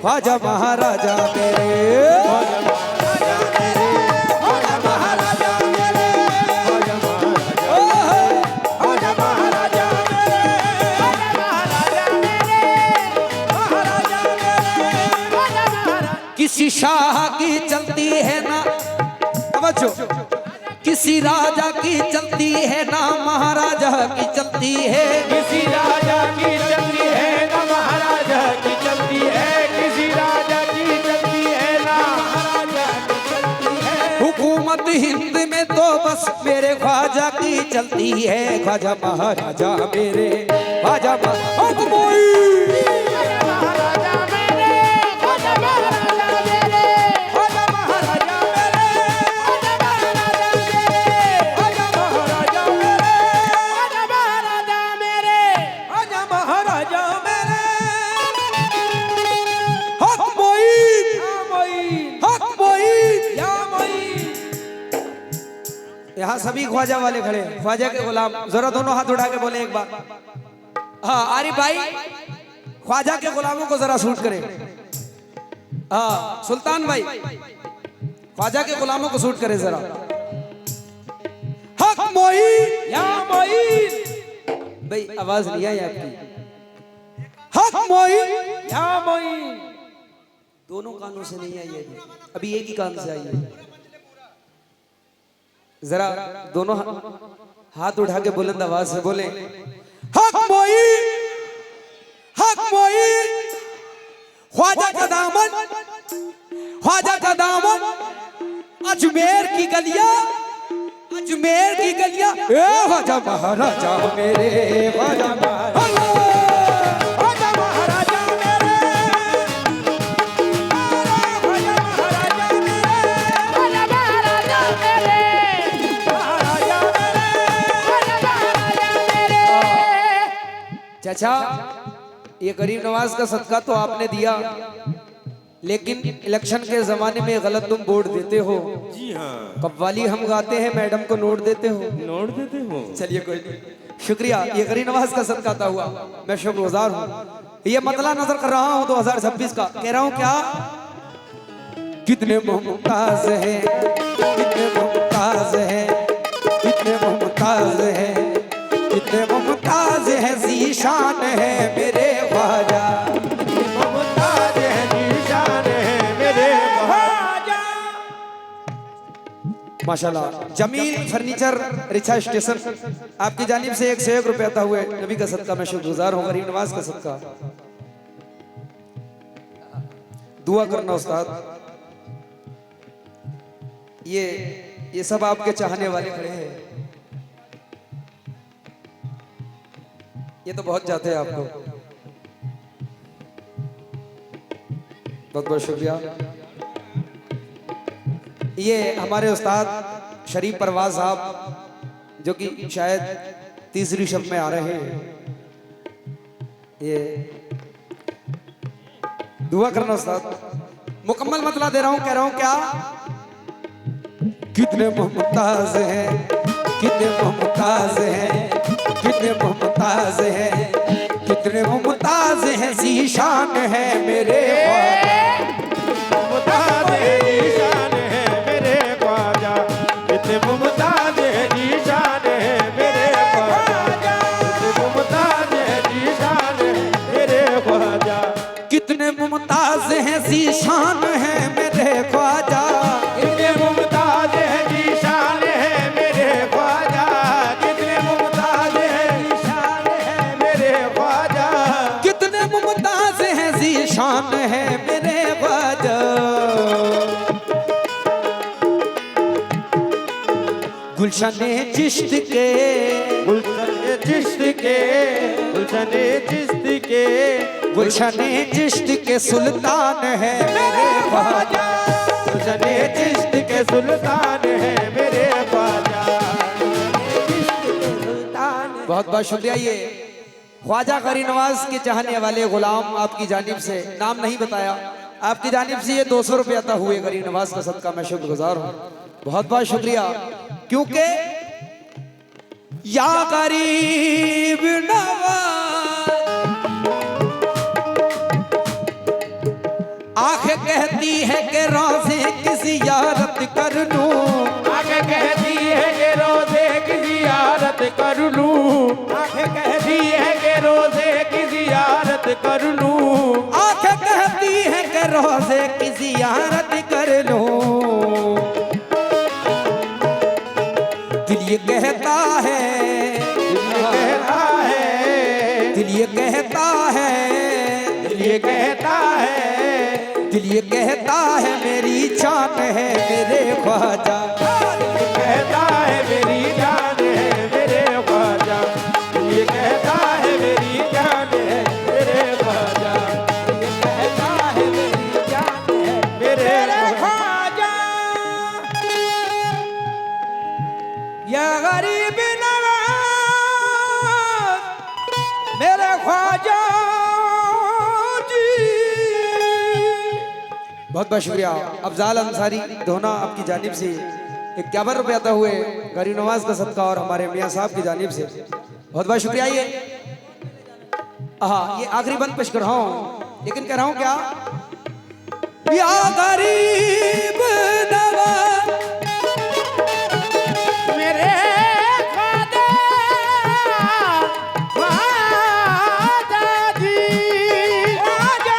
ख्वाजा महाराजा मेरे, ख्वाजा महाराजा मेरे, ख्वाजा महाराजा मेरे, ख्वाजा महाराजा मेरे, महाराजा मेरे, महाराजा मेरे। किसी शाह की चलती है ना, समझो, किसी राजा की चलती है ना महाराजा की चलती है, किसी राजा की चलती है ना महाराजा की चलती है, किसी राजा की चलती है ना महाराजा की चलती है। हुकूमत हिंद में तो बस मेरे ख्वाजा की चलती है, ख्वाजा महाराजा मेरे, ख्वाजा महाराजा मेरे, महाराजा मेरे, ख्वाजा महाराजा मेरे, ख्वाजा महाराजा मेरे, ख्वाजा महाराजा मेरे, ख्वाजा महाराजा मेरे, ख्वाजा महाराजा मेरे। हक मोईन, या मोईन, हक मोईन। या मोईन। यहाँ सभी ख्वाजा वाले खड़े हैं, ख्वाजा के गुलाम, जरा दोनों हाथ उठा के बोले एक बार। हाँ आरिफ भाई, ख्वाजा के गुलामों को जरा शूट करें। हाँ सुल्तान भाई, ख्वाजा के गुलामों को शूट करें जरा। हक मोईन, या मोईन, भाई आवाज नहीं आई आपकी। हक मोईन, या मोईन। दोनों कानों से नहीं आई है अभी एक ही कान से आई है। जरा दोनों हाथ उठा के बुलंद आवाज से बोले, हक मोईन, हक मोईन। ख्वाजा का दामन, ख्वाजा का दामन, अजमेर की गलियां, अजमेर की गलियां, ए ख्वाजा महाराजा मेरे, ख्वाजा महाराजा, ख्वाजा महाराजा मेरे, ख्वाजा महाराजा मेरे, ख्वाजा महाराजा मेरे, महाराजा मेरे, ख्वाजा महाराजा मेरे। चाचा ये गरीब नवाज का सदका तो आपने दिया, लेकिन इलेक्शन के जमाने में गलत तुम वोट देते हो। जी हाँ, कव्वाली हम गाते हैं, मैडम को नोट देते हो। नोट देते हो। चलिए कोई नहीं, शुक्रिया, ये गरीब नवाज का सदका था हुआ, मैं शुक्रगुजार हूँ। ये मतला नजर कर रहा हूँ 2026 का, कह रहा हूँ क्या, कितने मुमताज हैं, कितने मुमताज हैं, कितने मुमताज हैं, कितने मुमताज हैं, ज़ीशान है मेरे ख्वाजा, मुमताज है, निशान है मेरे ख्वाजा। माशाल्लाह। जमील फर्नीचर रिचा स्टेशन आपकी जानिब से 101 रुपए अता हुए, नबी का सदका, मैं शुक्रगुजार हूँ। गरीब नवाज का सदका, दुआ करना उस्ताद। ये सब आपके चाहने वाले खड़े हैं, ये तो बहुत चाहते हैं आपको, बहुत बहुत शुक्रिया। ये हमारे उस्ताद शरीफ परवाज साहब, जो कि शायद तीसरी शब में आ रहे हैं, ये दुआ करना उस्ताद। मुकम्मल मतला दे रहा हूं, कह रहा हूं क्या, कितने मुमताज हैं, कितने मुमताज हैं, कितने मुमताज हैं, कितने मुमताज हैं, ज़ीशान है मेरे ख्वाजा, मुमताज है, निशान है मेरे ख्वाजा, कितने मुमताज है, निशान है मेरे ख्वाजा, कितने मुमताज है, निशान है मेरे ख्वाजा, कितने मुमताज हैं, ज़ीशान है मेरे ख्वाजा, कितने मुमताज है, निशान है मेरे ख्वाजा, कितने मुमताज है, निशान है मेरे ख्वाजा, कितने मुमताज हैं, ज़ीशान है मेरे ख्वाजा। गुलशने चिश्त के, गुलशने चिश्त के, गुलशने चिश्त के, गुलशने चिश्त के सुल्तान है मेरे ख्वाजा, गुलशने चिश्त के सुल्तान है मेरे ख्वाजा। बहुत बहुत शुक्रिया। ये ख्वाजा गरीब नवाज के चाहने वाले गुलाम आपकी जानिब से, नाम नहीं बताया, आपकी जानिब से ये 200 रुपये अता हुए गरीब नवाज का सदका, मैं शुक्रगुजार हूँ, बहुत बहुत शुक्रिया। क्योंकि या गरीब नवाज, कहती है कि रोजे की ज़ियारत कर लूं, आंखें कहती है कि रोजे की ज़ियारत कर लूं, आंखें कहती है कि रोजे की ज़ियारत कर लूं, आंखें कहती है कि रोजे की ज़ियारत कर लूं। दिल ये कहता है, दिल ये कहता है, दिल ये कहता है, दिल ये कहता है मेरी जान है मेरे ख्वाजा, कहता है मेरी जान है मेरे ख्वाजा, ये कहता है मेरी जान है मेरे ख्वाजा, ये कहता है मेरी जान है मेरे ख्वाजा। या गरीब नवाज मेरे ख्वाजा जी। बहुत बहुत शुक्रिया अफजाल अंसारी धोना आपकी जानिब से 51 रुपये अदा हुए गरीब नवाज का सदका और हमारे मियाँ साहब की जानिब से बहुत बहुत शुक्रिया। ये हाँ ये आखिरी बंद पेश कर रहा हूँ, लेकिन कह रहा हूँ क्या, या गरीब नवाज मेरे ख्वाजा ख्वाजा जी, ख्वाजा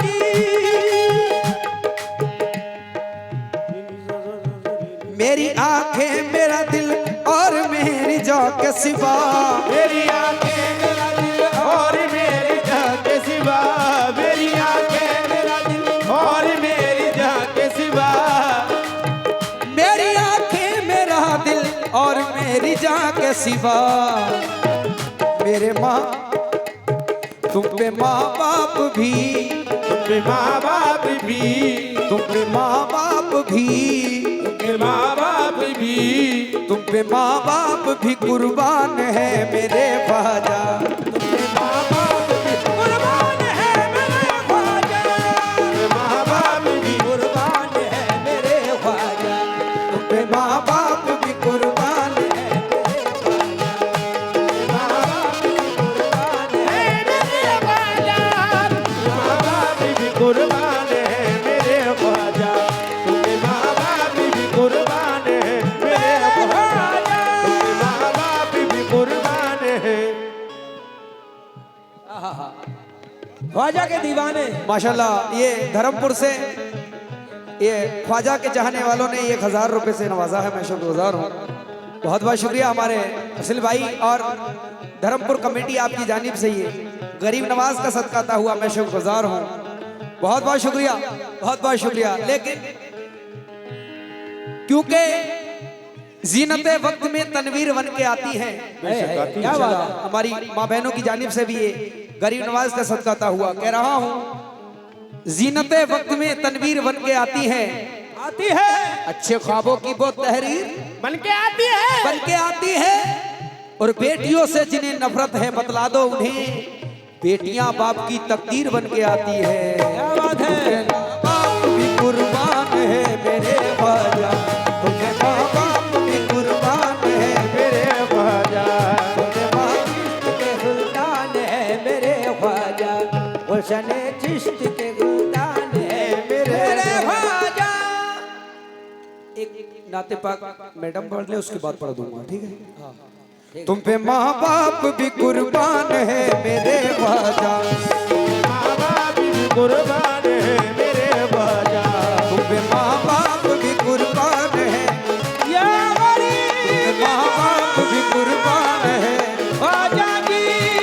जी। मेरी आंखें मेरा दिल और मेरी जान के सिवा, मेरी आंखें मेरा दिल और मेरी जान के सिवा, मेरी आंखें मेरा दिल और मेरी जान के सिवा, मेरी आंखें मेरा दिल और मेरी जान के सिवा। मेरे माँ तुम पे माँ बाप भी, तुम पे माँ बाप भी, तुम पे माँ बाप भी, तुम पे माँ बाप भी, तुम पे माँ बाप भी कुर्बान है मेरे ख्वाजा, तुम पे माँ बाप भी कुर्बान है मेरे ख्वाजा, तुम पे माँ बाप भी कुर्बान है मेरे ख्वाजा, तुम पे माँ बाप भी कुर्बान है माँ बाप भी कुर्बान है मेरे ख्वाजा, माँ बाप भी कुर्बान है मेरे ख्वाजा, तुम पे माँ बाप भी कुर्बान है मेरे ख्वाजा, तुम पे माँ बाप भी कुर्बान है। ख्वाजा के दीवाने। माशाल्लाह ये धर्मपुर से ये ख्वाजा के चाहने वालों ने 1000 रुपए से नवाजा है, मैं शुक्रगुजार हूँ। बहुत बहुत शुक्रिया हमारे असिल भाई और धर्मपुर कमेटी आपकी जानिब से ये गरीब नवाज का सदका अता हुआ, मैं शुक्रगुजार हूँ। बहुत बहुत शुक्रिया, बहुत बहुत शुक्रिया। लेकिन क्योंकि जीनते वक्त में तनवीर बन के आती है, क्या बात है, हमारी माँ बहनों की जानिब से भी ये गरीब नवाज का सदका अता हुआ। कह रहा हूँ जीनते वक्त में तनवीर बन के आती है, अच्छे ख्वाबों की वो तहरीर बन के आती है, बन के आती है। और बेटियों से जिन्हें नफरत है बतला दो उन्हें, बेटियां बाप की तकदीर बन के आती है। क्या बात है, बाप भी कुर्बान है मेरे ख्वाजा, तुम्हें माँ बाप भी कुर्बान है मेरे ख्वाजा, तुम्हें माँ के सुल्तान है मेरे ख्वाजा, गुलशन चिश्त के गुलतान है मेरे ख्वाजा। एक नाते पाक मैडम पढ़ ले, उसके बाद पढ़ दूंगा, ठीक है। हाँ तुम पे माँ बाप भी कुर्बान है मेरे ख्वाजा, माँ बाप भी कुर्बान है मेरे ख्वाजा, तुम पे माँ बाप भी कुर्बान है, या गरीब माँ बाप भी कुर्बान है ख्वाजा जी,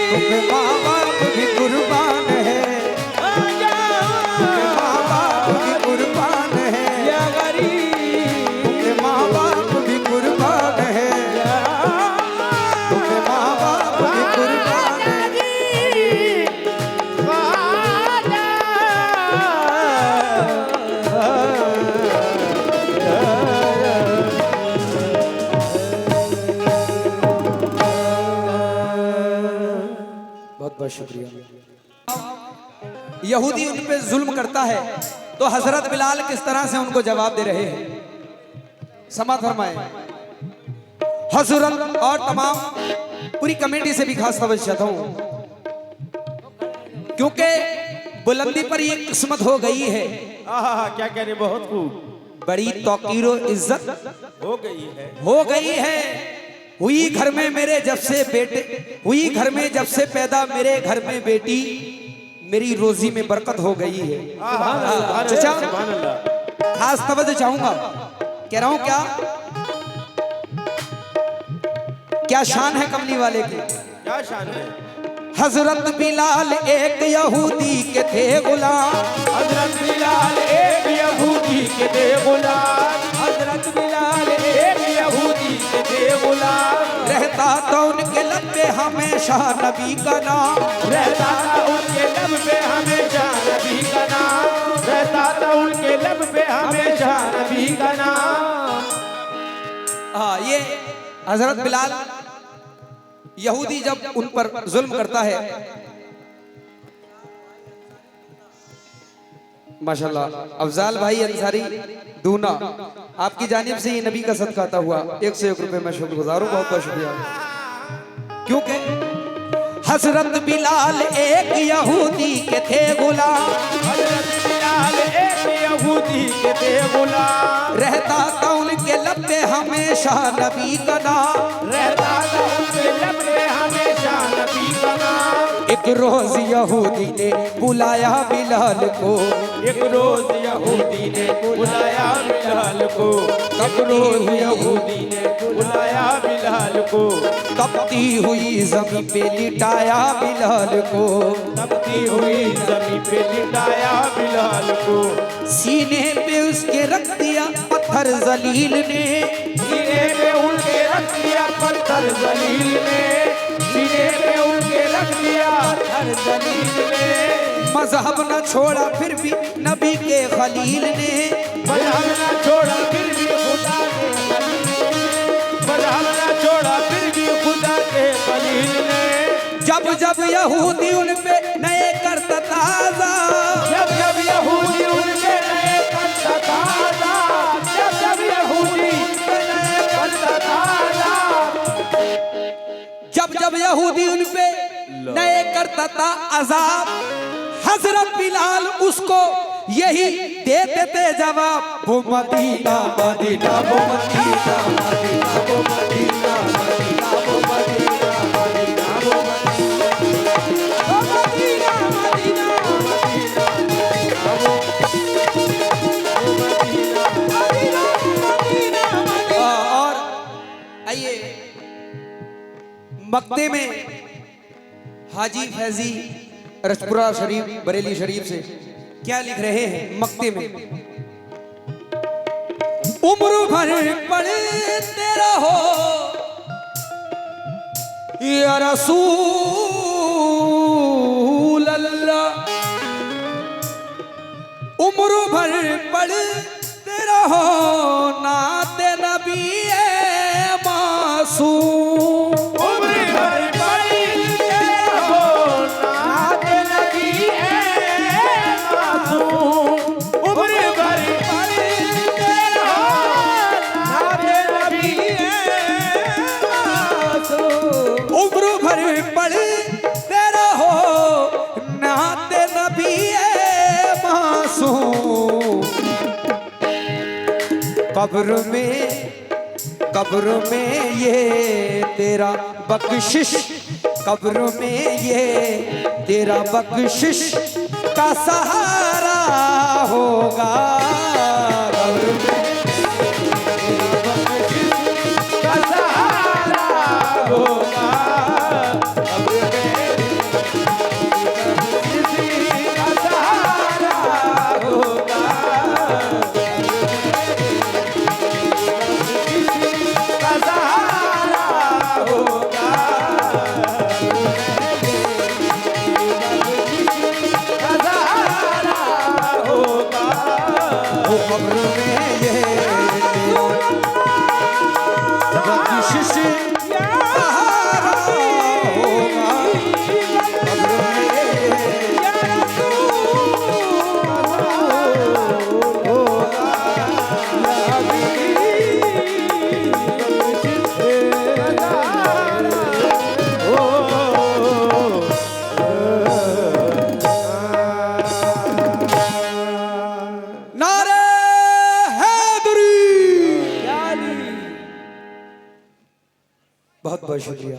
तुम पे माँ बाप भी कुर्बान है, ख्वाजा, तुम पे माँ बाप भी कुर्बान है, या गरीब तुम पे माँ बाप भी कुर्बान है, तुम पे माँ बाप भी कुर्बान है। बहुत बहुत शुक्रिया। यहूदी उन पे जुल्म करता है तो हजरत बिलाल किस तरह से उनको जवाब दे रहे हैं, समा फरमाए। हजरत और तमाम पूरी कमेटी से भी खास तवज्जो चाहता हूं, क्योंकि बुलंदी पर ये किस्मत हो गई है, आहा क्या कह रहे, बहुत खूब बड़ी तौकीरो इज्जत हो गई है। हो गई है। हुई घर में मेरे जब से बेटे, हुई घर में जब से पैदा मेरे घर में बेटी, मेरी रोजी में बरकत हो गई है। चाचा सुभान अल्लाह। खास तवज्जो चाहूंगा, कह रहा हूं क्या शान है कमली वाले की। क्या शान है। हजरत बिलाल एक यहूदी के थे गुलाम, हजरत बिलाल एक यहूदी के थे गुलाम, हजरत बिलाल एक यहूदी के थे गुलाम, रहता था उनके लब पे हमेशा नबी का नाम, रहता था उनके लब पे हमेशा नबी का नाम, रहता था उनके लब पे हमेशा नबी का नाम। हाँ, ये हजरत बिलाल यहूदी जब उन पर जुल्म करता है, माशाल्लाह अफजाल भाई अंसारी दूना, आपकी जानिब से ये नबी का सदका आता हुआ 101 रुपए में शुक्रगुजार हूं, बहुत बहुत शुक्रिया। क्योंकि हजरत बिलाल एक यहूदी के थे गुलाम, हजरत बिलाल एक यहूदी के थे गुलाम, रहता था उनके लब पे हमेशा नबी का नाम, रहता था उनके लब पे हमेशा नबी का नाम। एक रोज यहूदी ने बुलाया बिलाल को, एक रोज यहूदी ने बुलाया बिलाल को, एक रोज यहूदी ने बुलाया बिलाल को, तपती हुई जमीन पे लिटाया बिलाल को, तपती हुई जमीन पे लिटाया बिलाल को, सीने पे उसके रख दिया पत्थर जलील ने, सीने पे उनके रख दिया पत्थर जलील ने, सीने पे उनके रख दिया पत्थर जलील ने, मजहब न छोड़ा फिर भी नबी के खलील ने, मजहब न छोड़ा फिर भी खुदा के खलील ने, मजहब न छोड़ा फिर भी खुदा के खलील ने। जब जब यहूदी उन पे नए करता ताजा, जब जब यहूदी उनके नए करता ताजा, जब जब यहूदी उनके नए करता ताजा, जब जब यहूदी उन पे नए करता था अजाब, हजरत बिलाल उसको यही दे देते जवाब, वो मदीना मदीना वो मदीना मदीना वो मदीना मदीना वो मदीना मदीना वो मदीना मदीना मदीना वो मदीना। और आइए मक्ते में हाजी फैजी रजपुरा शरीफ बरेली शरीफ से क्या लिख रहे हैं मक्ते में, उम्र भर पढ़ते रहो या रसूल अल्लाह, उम्र भर पढ़ते रहो नाते नबी मासूम, उम्र भर पढ़ते रहो नाते नबी मासूम, उम्र भर पढ़ते रहो नाते नबी मासूम, उम्र भर पढ़ते रहो नाते नबी मासूम, कब्र में ये तेरा बख्शिश, कब्र में ये तेरा बख्शिश का सहारा होगा, कब्र में का सहारा होगा, कब्र में किसी का सहारा होगा, किसी का सहारा होगा, का सहारा होगा, वो कब्र में ये तेरा बख्शिश सहारा होगा, कब्र में बहुत बहुत शुक्रिया।